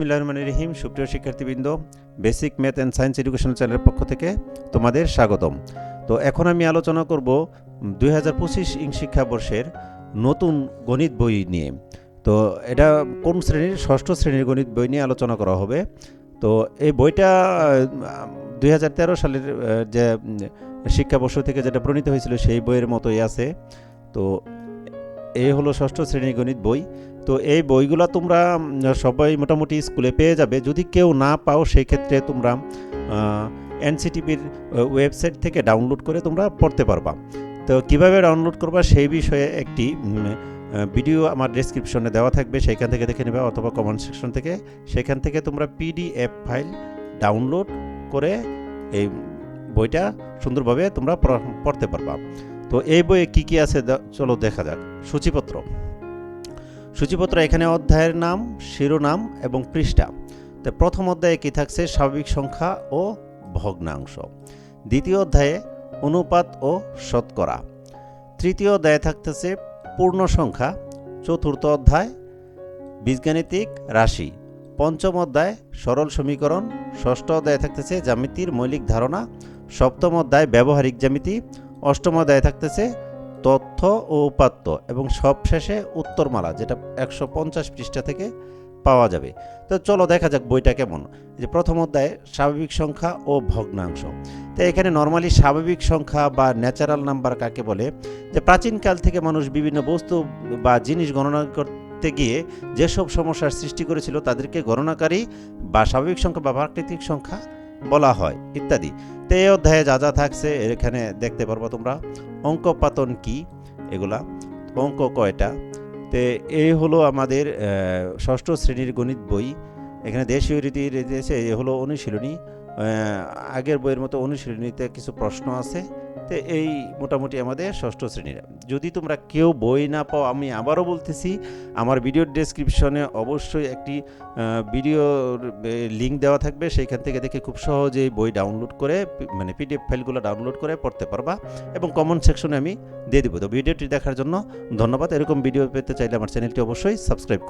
বিসমিল্লাহির রহমানির রহিম। সুপ্রিয় শিক্ষার্থীবৃন্দ, basic math and science education চ্যানেলের পক্ষ থেকে তোমাদের স্বাগতম। তো এখন আমি আলোচনা করব 2025 শিক্ষাবর্ষের নতুন গণিত বই নিয়ে। তো এটা কোন শ্রেণীর? ষষ্ঠ শ্রেণীর গণিত বই নিয়ে আলোচনা করা হবে। তো এই বইটা 2013 সালের যে শিক্ষাবর্ষ থেকে যেটা প্রণীত হয়েছিল সেই বইয়ের মতোই আছে। তো এই হলো ষষ্ঠ শ্রেণীর গণিত বই। তো এই বইগুলো তোমরা সবাই মোটামুটি স্কুলে পেয়ে যাবে। যদি কেউ না পাও সেই ক্ষেত্রে তোমরা এনসিটিভির ওয়েবসাইট থেকে ডাউনলোড করে তোমরা পড়তে পারবা। তো কিভাবে ডাউনলোড করবা সেই বিষয়ে একটি ভিডিও আমার ডেসক্রিপশনে দেওয়া থাকবে, সেইখান থেকে দেখে নেবে, অথবা কমেন্ট সেকশন থেকে, সেখান থেকে তোমরা পিডিএফ ফাইল ডাউনলোড করে এই বইটা সুন্দরভাবে তোমরা পড়তে পারবা। তো এই বইয়ে কি কি আছে চলো দেখা যাক। সূচিপত্র এখানে অধ্যায়ের নাম, শিরোনাম এবং পৃষ্ঠা। তো প্রথম অধ্যায়ে কি থাকছে? স্বাভাবিক সংখ্যা ও ভগ্নাংশ। দ্বিতীয় অধ্যায়ে অনুপাত ও শতকরা। তৃতীয় অধ্যায়ে থাকতেছে পূর্ণ সংখ্যা। চতুর্থ অধ্যায় বীজগাণিতিক রাশি। পঞ্চম অধ্যায় সরল সমীকরণ। ষষ্ঠ অধ্যায়ে থাকতেছে জ্যামিতির মৌলিক ধারণা। সপ্তম অধ্যায় ব্যবহারিক জ্যামিতি। অষ্টম অধ্যায়ে থাকতেছে তথ্য ও উপাত্ত এবং সবশেষে উত্তরমালা, যেটা 150 পৃষ্ঠা থেকে পাওয়া যাবে। তো চলো দেখা যাক বইটা কেমন। যে প্রথম অধ্যায়ে স্বাভাবিক সংখ্যা ও ভগ্নাংশ। তো এখানে নর্মালি স্বাভাবিক সংখ্যা বা ন্যাচারাল নাম্বার কাকে বলে? যে প্রাচীনকাল থেকে মানুষ বিভিন্ন বস্তু বা জিনিস গণনা করতে গিয়ে যেসব সমস্যার সৃষ্টি করেছিল তাদেরকে গণনাকারী বা স্বাভাবিক সংখ্যা বা প্রাকৃতিক সংখ্যা বলা হয় ইত্যাদি। তো এই অধ্যায়ে যা যা থাকছে এখানে দেখতে পারবো তোমরা। অঙ্ক পাতন কি, এগুলা অঙ্ক কয়টা। তো এই হলো আমাদের ষষ্ঠ শ্রেণীর গণিত বই। এখানে দেশীয় রীতি রয়েছে, এই হলো অনুশীলনী। আগের বইয়ের মতো অনুশীলনীতে কিছু প্রশ্ন আছে। তো এই মোটামুটি আমাদের ষষ্ঠ শ্রেণীর। যদি তোমরা কেউ বই না পাও, আমি আবারও বলতেছি, আমার ভিডিওর ডেসক্রিপশনে অবশ্যই একটি ভিডিওর লিঙ্ক দেওয়া থাকবে, সেইখান থেকে দেখে খুব সহজেই বই ডাউনলোড করে, মানে পিডিএফ ফাইলগুলো ডাউনলোড করে পড়তে পারবা, এবং কমেন্ট সেকশনে আমি দিয়ে দেবো। তো ভিডিওটি দেখার জন্য ধন্যবাদ। এরকম ভিডিও পেতে চাইলে আমার চ্যানেলটি অবশ্যই সাবস্ক্রাইব করুন।